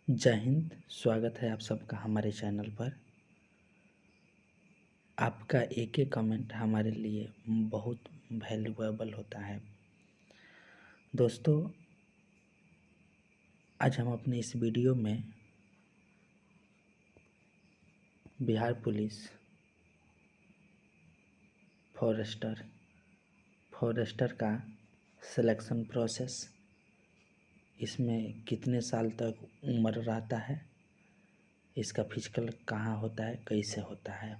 जय हिंद। स्वागत है आप सबका हमारे चैनल पर। आपका एक एक कमेंट हमारे लिए बहुत वैल्यूएबल होता है। दोस्तों, आज हम अपने इस वीडियो में बिहार पुलिस फॉरेस्टर का सिलेक्शन प्रोसेस, इसमें कितने साल तक उम्र रहता है, इसका फिजिकल कहाँ होता है, कैसे होता है,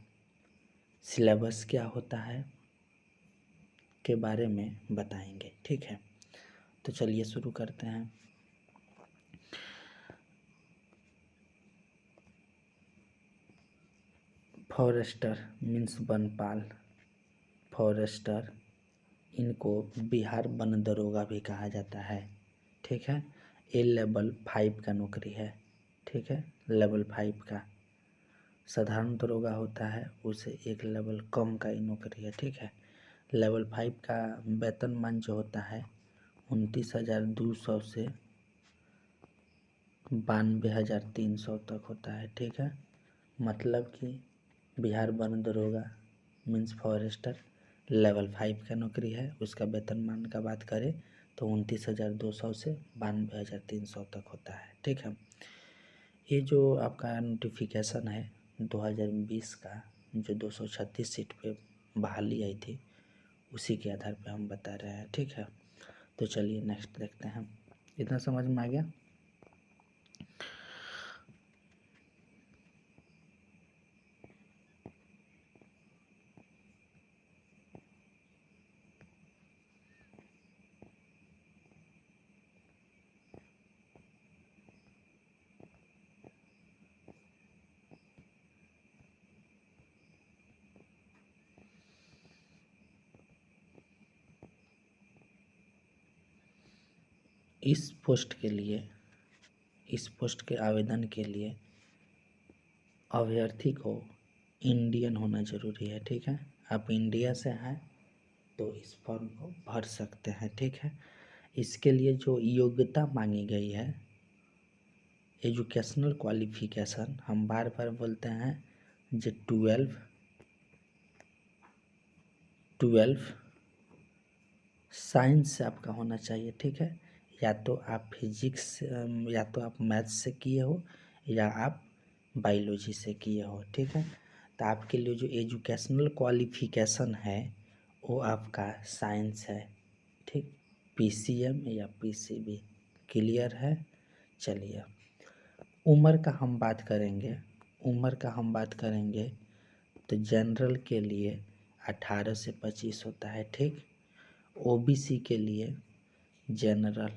सिलेबस क्या होता है के बारे में बताएंगे। ठीक है, तो चलिए शुरू करते हैं। फॉरेस्टर मीन्स वनपाल। फॉरेस्टर, इनको बिहार वन दरोगा भी कहा जाता है। ठीक है, ये लेवल 5 का नौकरी है। ठीक है, लेवल 5 का साधारण दरोगा होता है, उसे एक लेवल कम का ही नौकरी है। ठीक है, लेवल 5 का वेतनमान जो होता है 29,200 से 92,300 तक होता है। ठीक है, मतलब कि बिहार वन दरोगा मीन्स फॉरेस्टर लेवल 5 का नौकरी है। उसका वेतनमान का बात करें तो 29,200 से 92,300 तक होता है। ठीक है, ये जो आपका नोटिफिकेशन है 2020 का, जो 236 सीट पे बहाली आई थी, उसी के आधार पे हम बता रहे हैं। ठीक है, तो चलिए नेक्स्ट देखते हैं। इतना समझ में आ गया। इस पोस्ट के आवेदन के लिए अभ्यर्थी को इंडियन होना ज़रूरी है। ठीक है, आप इंडिया से हैं तो इस फॉर्म को भर सकते हैं। ठीक है, इसके लिए जो योग्यता मांगी गई है, एजुकेशनल क्वालिफिकेशन, हम बार बार बोलते हैं जो 12 साइंस से आपका होना चाहिए। ठीक है, या तो आप फिजिक्स या तो आप मैथ्स से किए हो या आप बायोलॉजी से किए हो। ठीक है, तो आपके लिए जो एजुकेशनल क्वालिफिकेशन है वो आपका साइंस है। ठीक, पीसीएम या पीसीबी क्लियर है। चलिए, उम्र का हम बात करेंगे तो जनरल के लिए 18 से 25 होता है। ठीक, ओबीसी के लिए जनरल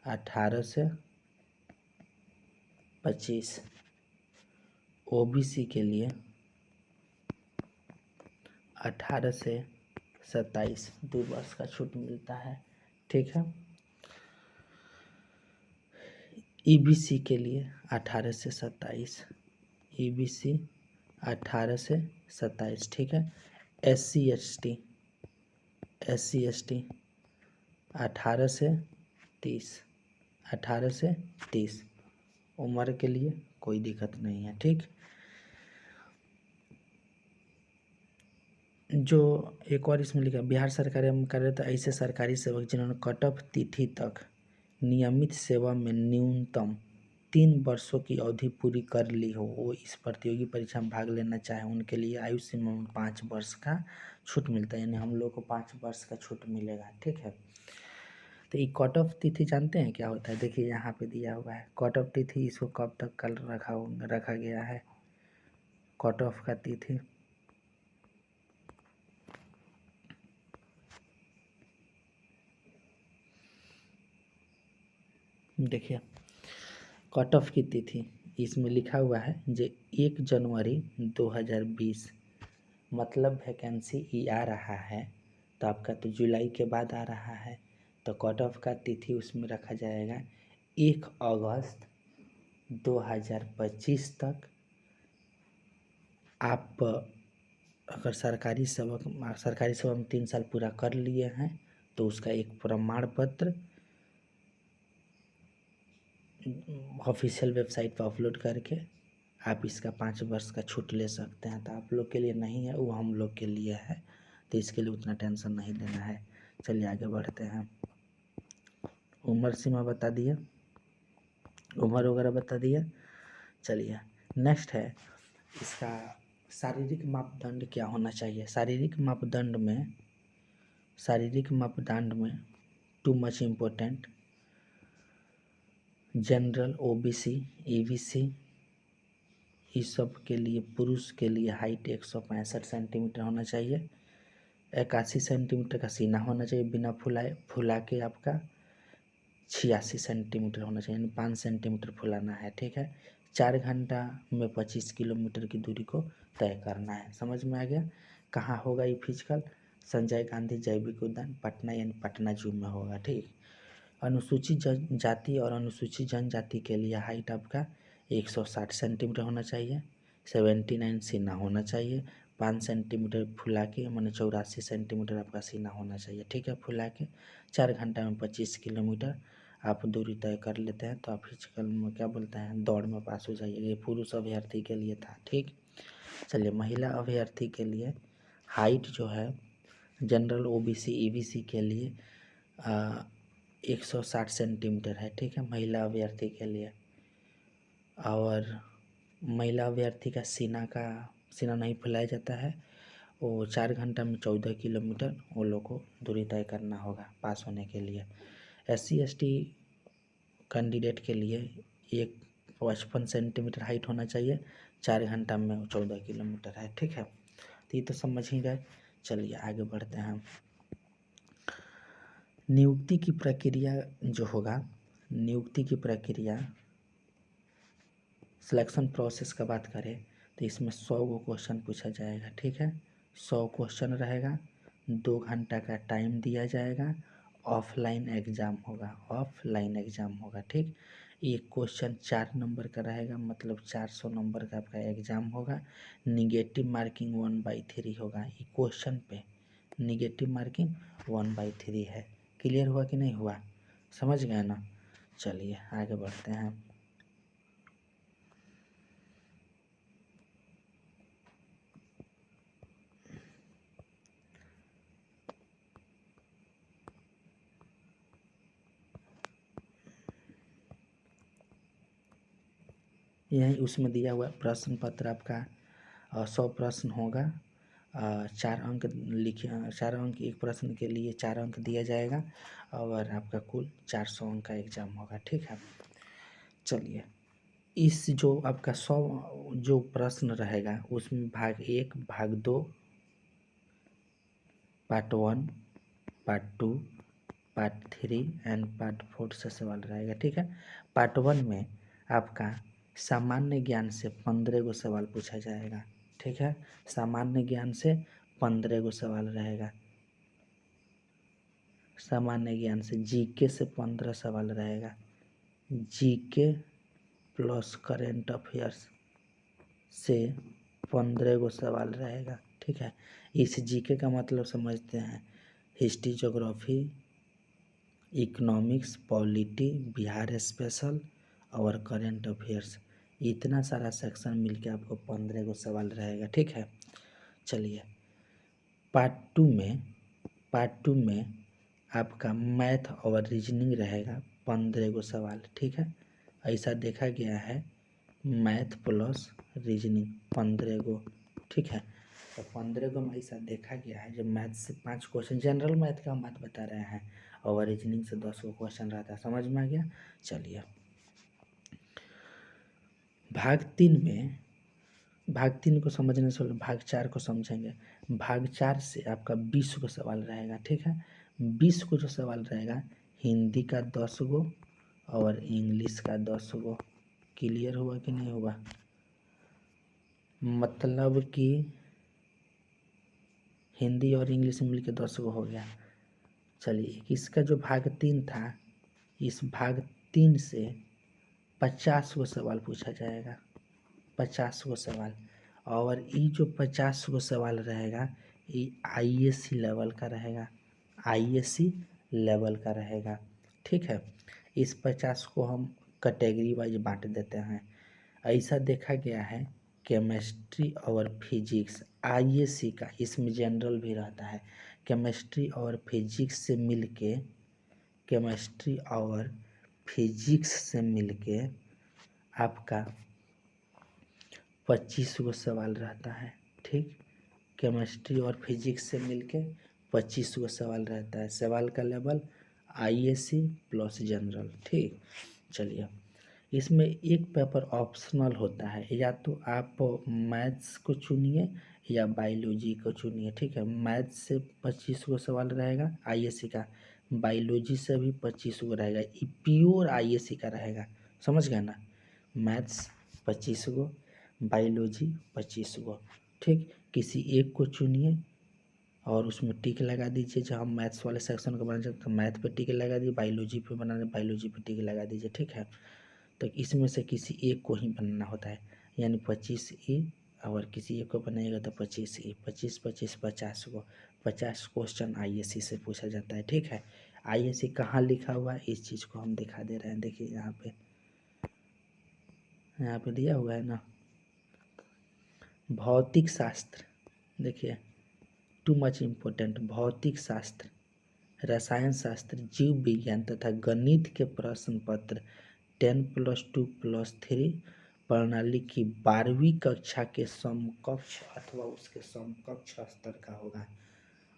18 से 25, ओबीसी के लिए 18 से 27, 2 वर्ष का छूट मिलता है। ठीक है, ईबीसी के लिए 18 से 27, ईबीसी 18 से 27। ठीक है, एससी एसटी 18 से 30, 18 से 30 उम्र के लिए कोई दिक्कत नहीं है। ठीक, जो एक और इसमें लिखा, बिहार सरकार एवं कार्यरत ऐसे सरकारी सेवक जिन्होंने कट ऑफ तिथि तक नियमित सेवा में न्यूनतम 3 वर्षों की अवधि पूरी कर ली हो, वो इस प्रतियोगी परीक्षा में भाग लेना चाहे, उनके लिए आयु सीमा में 5 वर्ष का छूट मिलता है। यानी हम लोग को 5 वर्ष का छूट मिलेगा। ठीक है, तो ये कट ऑफ तिथि जानते हैं क्या होता है? देखिए यहाँ पे दिया हुआ है कट ऑफ तिथि, इसको कब तक कल रखा गया है। कट ऑफ का तिथि देखिए, कट ऑफ की तिथि इसमें लिखा हुआ है जो 1 जनवरी 2020, मतलब वैकेंसी ये आ रहा है तो आपका तो जुलाई के बाद आ रहा है, तो कट ऑफ का तिथि उसमें रखा जाएगा 1 अगस्त 2025 तक। आप अगर सरकारी सेवा में 3 साल पूरा कर लिए हैं तो उसका एक प्रमाण पत्र ऑफिशियल वेबसाइट पर अपलोड करके आप इसका 5 वर्ष का छूट ले सकते हैं। तो आप लोग के लिए नहीं है, वो हम लोग के लिए है, तो इसके लिए उतना टेंशन नहीं लेना है। चलिए आगे बढ़ते हैं। उम्र सीमा बता दिए, उम्र वगैरह बता दिए। चलिए नेक्स्ट है इसका शारीरिक मापदंड क्या होना चाहिए। शारीरिक मापदंड में too much important general, OBC, EBC, इस सब के लिए पुरुष के लिए हाइट 165 सेंटीमीटर होना चाहिए। 81 सेंटीमीटर का सीना होना चाहिए बिना फुला के आपका 86 सेंटीमीटर होना चाहिए, यानी 5 सेंटीमीटर फुलाना है। ठीक है। 4 घंटा में 25 किलोमीटर की दूरी को तय करना है। समझ में आ गया। कहाँ होगा ये फिजिकल? संजय गांधी जैविक उद्यान पटना, यानी पटना जू में होगा। ठीक। अनुसूचित जाति और अनुसूचित जनजाति के लिए हाइट आपका 160 सेंटीमीटर होना चाहिए। 79 सीना होना चाहिए। 5 सेंटीमीटर फुला के, माने 84 सेंटीमीटर आपका सीना होना चाहिए। ठीक है। फुला के 4 घंटा में 25 किलोमीटर आप दूरी तय कर लेते हैं तो आप फिजिकल में क्या बोलते हैं, दौड़ में पास हो जाइए। ये पुरुष अभ्यर्थी के लिए था। ठीक। चलिए महिला अभ्यर्थी के लिए हाइट जो है जनरल, ओबीसी, ईबीसी के लिए 160 सेंटीमीटर है। ठीक है, महिला अभ्यर्थी के लिए। और महिला अभ्यर्थी का सीना नहीं फुलाया जाता है। वो 4 घंटा में 14 किलोमीटर वो लोग को दूरी तय करना होगा पास होने के लिए। SC ST कैंडिडेट के लिए 155 सेंटीमीटर हाइट होना चाहिए। 4 घंटा में 14 किलोमीटर है। ठीक है, तो ये तो समझ ही गए। चलिए आगे बढ़ते हैं। नियुक्ति की प्रक्रिया जो होगा, नियुक्ति की प्रक्रिया सिलेक्शन प्रोसेस का बात करें तो इसमें 100 क्वेश्चन पूछा जाएगा। ठीक है, 100 क्वेश्चन रहेगा। 2 घंटा का टाइम दिया जाएगा। ऑफलाइन एग्ज़ाम होगा। ठीक। एक क्वेश्चन 4 नंबर का रहेगा, मतलब 400 नंबर का आपका एग्ज़ाम होगा। निगेटिव मार्किंग 1/3 होगा। ये क्वेश्चन पे निगेटिव मार्किंग 1/3 है। क्लियर हुआ कि नहीं हुआ? समझ गए ना? चलिए आगे बढ़ते हैं। यही उसमें दिया हुआ प्रश्न पत्र आपका 100 प्रश्न होगा। 4 अंक लिखे, 4 अंक एक प्रश्न के लिए 4 अंक दिया जाएगा और आपका कुल 400 अंक का एग्ज़ाम होगा। ठीक है। चलिए इस जो आपका 100 जो प्रश्न रहेगा उसमें भाग 1, भाग 2, part 1, part 2, part 3 and part 4 से सवाल रहेगा। ठीक है। पार्ट 1 में आपका सामान्य ज्ञान से 15 गो सवाल पूछा जाएगा। ठीक है, सामान्य ज्ञान से 15 गो सवाल रहेगा। सामान्य ज्ञान से जीके से 15 सवाल रहेगा। जीके प्लस करेंट अफेयर्स से 15 गो सवाल रहेगा। ठीक है, इस जीके का मतलब समझते हैं, history, geography, economics, polity, Bihar special और करेंट अफेयर्स, इतना सारा सेक्शन मिलके आपको 15 गो सवाल रहेगा। ठीक है। चलिए पार्ट टू में आपका मैथ और रीजनिंग रहेगा 15 गो सवाल। ठीक है, ऐसा देखा गया है, मैथ प्लस रीजनिंग 15 गो। ठीक है, तो 15 गो में ऐसा देखा गया है। जब मैथ से 5 क्वेश्चन, जनरल मैथ का हम बात बता रहे हैं, और रीजनिंग से 10 गो क्वेश्चन रहता है। समझ में आ गया? चलिए भाग 3 को समझने से भाग 4 को समझेंगे। भाग 4 से आपका 20 गो सवाल रहेगा। ठीक है, 20 को जो सवाल रहेगा, हिंदी का 10 गो और इंग्लिश का 10 गो। क्लियर हुआ कि नहीं हुआ? मतलब कि हिंदी और इंग्लिश मिल के 10 गो हो गया। चलिए इसका जो भाग 3 था, इस भाग 3 से 50 गो सवाल पूछा जाएगा। 50 गो सवाल, और ये जो 50 गो सवाल रहेगा ये आईएससी लेवल का रहेगा। आईएससी लेवल का रहेगा। ठीक है, इस 50 को हम कैटेगरी वाइज बांट देते हैं। ऐसा देखा गया है केमिस्ट्री और फिजिक्स आईएसी का, इसमें जनरल भी रहता है। केमिस्ट्री और फिजिक्स से मिलके, केमिस्ट्री और फिजिक्स से मिलके आपका 25 गो सवाल रहता है। ठीक, केमिस्ट्री और फिजिक्स से मिलके 25 गो सवाल रहता है। सवाल का लेवल आईएसी प्लस जनरल। ठीक, चलिए इसमें एक पेपर ऑप्शनल होता है, या तो आप मैथ्स को चुनिए या बायोलॉजी को चुनिए। ठीक है, मैथ्स से 25 गो सवाल रहेगा आईएससी का, बायोलॉजी से भी 25 गो रहेगा, ये प्योर आईएससी का रहेगा। समझ गए ना, मैथ्स 25 गो, बायोलॉजी 25 गो। ठीक, किसी एक को चुनिए और उसमें टिक लगा दीजिए। जहाँ मैथ्स वाले सेक्शन को बनाना चाहते हैं मैथ पे टिक लगा दीजिए, बायोलॉजी पे बनाना बायोलॉजी पे टिक लगा दीजिए। ठीक है, तो इसमें से किसी एक को ही बनाना होता है, यानी 25 ए, और किसी एक को बनाएगा तो 25 ए, 25 25 50 को 50 क्वेश्चन आईएससी से पूछा जाता है। ठीक है, आईएससी कहाँ लिखा हुआ है इस चीज़ को हम दिखा दे रहे हैं। देखिए यहाँ पे दिया हुआ है ना, भौतिक शास्त्र, देखिए टू मच इम्पोर्टेंट, भौतिक शास्त्र, रसायन शास्त्र, जीव विज्ञान तथा गणित के प्रश्न पत्र 10+2+3 प्रणाली की 12वीं कक्षा के समकक्ष अथवा उसके समकक्ष स्तर का होगा।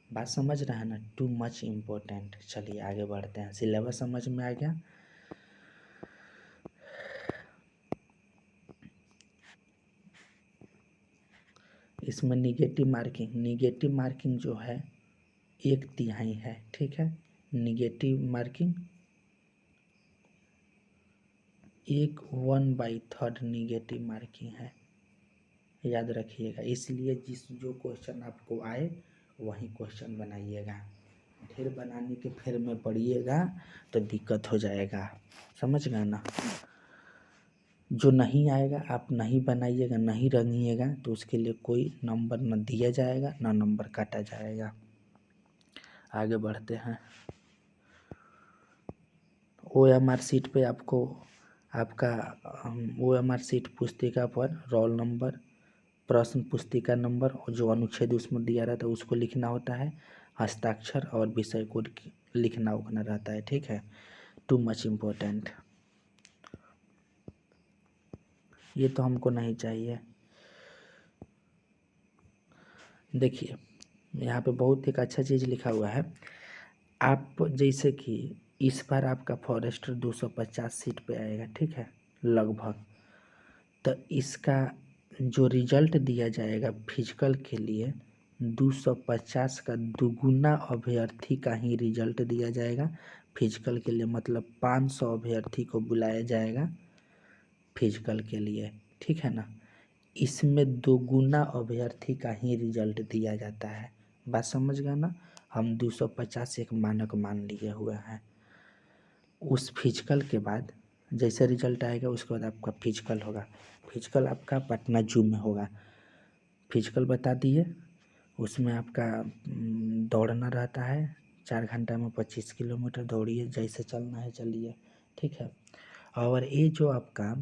बात समझ रहे हैं ना, टू मच इम्पोर्टेंट। चलिए आगे बढ़ते हैं, सिलेबस समझ में आ गया। इसमें निगेटिव मार्किंग जो है 1/3 है। ठीक है, निगेटिव मार्किंग 1/3 निगेटिव मार्किंग है, याद रखिएगा। इसलिए जो क्वेश्चन आपको आए वही क्वेश्चन बनाइएगा, फिर बनाने के फिर में पढ़िएगा तो दिक्कत हो जाएगा। समझ गए ना, जो नहीं आएगा आप नहीं बनाइएगा, नहीं रंगिएगा तो उसके लिए कोई नंबर न दिया जाएगा ना नंबर काटा जाएगा। आगे बढ़ते हैं। OMR शीट पे आपको आपका OMR शीट पुस्तिका पर रोल नंबर, प्रश्न पुस्तिका नंबर और जो अनुच्छेद उसमें दिया रहता है उसको लिखना होता है, हस्ताक्षर और विषय कोड लिखना उखना रहता है। ठीक है, टू मच इम्पोर्टेंट, ये तो हमको नहीं चाहिए। देखिए यहाँ पे बहुत एक अच्छा चीज़ लिखा हुआ है। आप जैसे कि इस बार आपका फॉरेस्टर 250 सीट पे आएगा। ठीक है, लगभग, तो इसका जो रिजल्ट दिया जाएगा फिजिकल के लिए 250 का दुगुना अभ्यर्थी का ही रिजल्ट दिया जाएगा फिजिकल के लिए, मतलब 500 अभ्यर्थी को बुलाया जाएगा फिजिकल के लिए। ठीक है ना, इसमें दोगुना अभ्यर्थी का ही रिजल्ट दिया जाता है। बात समझ गए ना, हम 250 एक मानक मान लिए हुए हैं। उस फिजिकल के बाद जैसे रिजल्ट आएगा उसके बाद आपका फिजिकल होगा। फिजिकल आपका पटना जू में होगा। फिजिकल बता दिए, उसमें आपका दौड़ना रहता है, 4 घंटा में 25 किलोमीटर दौड़िए, जैसे चलना है चलिए। ठीक है, और ये जो आपका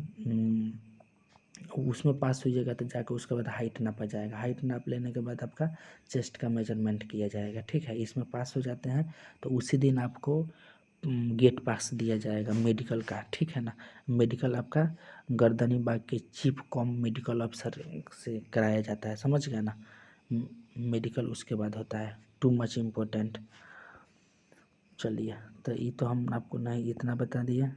उसमें पास होइएगा तो जाकर उसके बाद हाइट नापा जाएगा। हाइट नाप लेने के बाद आपका चेस्ट का मेजरमेंट किया जाएगा। ठीक है, इसमें पास हो जाते हैं तो उसी दिन आपको गेट पास दिया जाएगा मेडिकल का। ठीक है ना, मेडिकल आपका गर्दनीबाग के चीफ कॉम मेडिकल अफसर से कराया जाता है। समझ गए ना, मेडिकल उसके बाद होता है। Too much important. चलिए, तो ये तो हम आपको नहीं इतना बता दिए।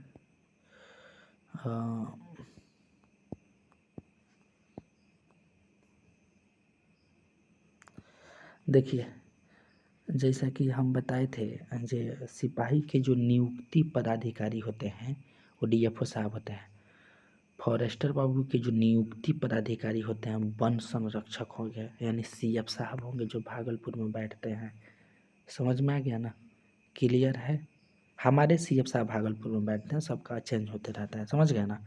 देखिए जैसा कि हम बताए थे, जो सिपाही के जो नियुक्ति पदाधिकारी होते हैं वो डीएफओ साहब होते हैं। फॉरेस्टर बाबू के जो नियुक्ति पदाधिकारी होते हैं वन संरक्षक हो गए, यानी सीएफ साहब होंगे जो भागलपुर में बैठते हैं। समझ में आ गया ना, क्लियर है। हमारे सीएफ साहब भागलपुर में बैठते हैं, सबका चेंज होते रहता है। समझ गए ना,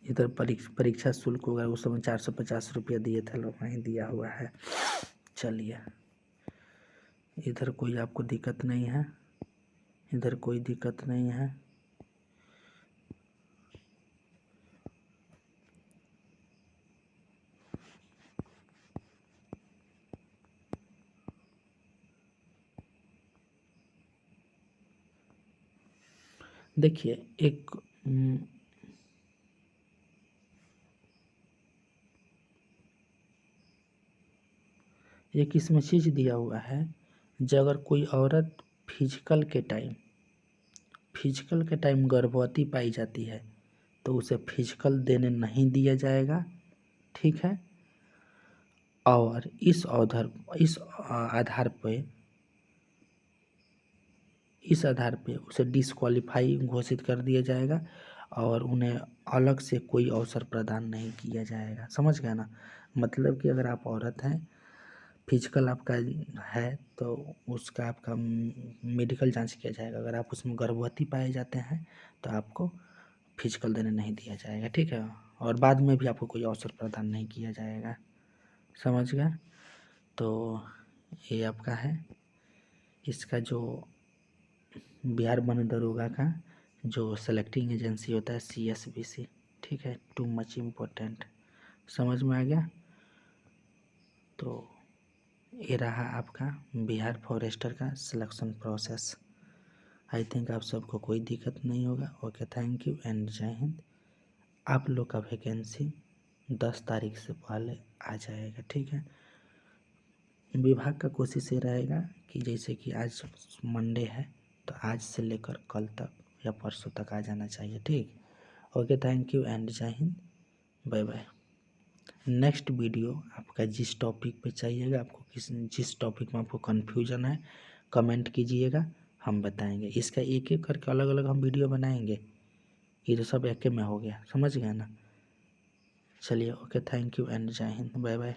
इधर परीक्षा शुल्क होगा उस समय 450 रुपया दिए थे लोग, वहीं दिया हुआ है। चलिए इधर कोई आपको दिक्कत नहीं है, इधर कोई दिक्कत नहीं है। देखिए एक इसमें चीज़ दिया हुआ है, जो अगर कोई औरत फिजिकल के टाइम गर्भवती पाई जाती है तो उसे फिजिकल देने नहीं दिया जाएगा, ठीक है। और इस आधार पे उसे डिस्क्वालीफाई घोषित कर दिया जाएगा और उन्हें अलग से कोई अवसर प्रदान नहीं किया जाएगा। समझ गए ना? मतलब कि अगर आप औरत हैं, फिजिकल आपका है तो उसका आपका मेडिकल जांच किया जाएगा। अगर आप उसमें गर्भवती पाए जाते हैं तो आपको फिजिकल देने नहीं दिया जाएगा, ठीक है। और बाद में भी आपको कोई अवसर प्रदान नहीं किया जाएगा। समझ गए? तो ये आपका है, इसका जो बिहार वन दरोगा का जो सेलेक्टिंग एजेंसी होता है CSBC, ठीक है। Too much important. समझ में आ गया? तो ये रहा आपका बिहार फॉरेस्टर का सिलेक्शन प्रोसेस। आई थिंक आप सबको कोई दिक्कत नहीं होगा। ओके, थैंक यू एंड जय हिंद। आप लोग का वैकेंसी 10 तारीख से पहले आ जाएगा, ठीक है। विभाग का कोशिश ये रहेगा कि जैसे कि आज मंडे है तो आज से लेकर कल तक या परसों तक आ जाना चाहिए, ठीक। ओके, थैंक यू एंड जय हिंद, बाय बाय। नेक्स्ट वीडियो आपका जिस टॉपिक पे चाहिएगा, आपको जिस टॉपिक में आपको कन्फ्यूजन है, कमेंट कीजिएगा, हम बताएंगे। इसका एक एक करके अलग अलग हम वीडियो बनाएंगे। ये तो सब एक में हो गया, समझ गए ना? चलिए, ओके, थैंक यू एंड जय हिंद, बाय बाय।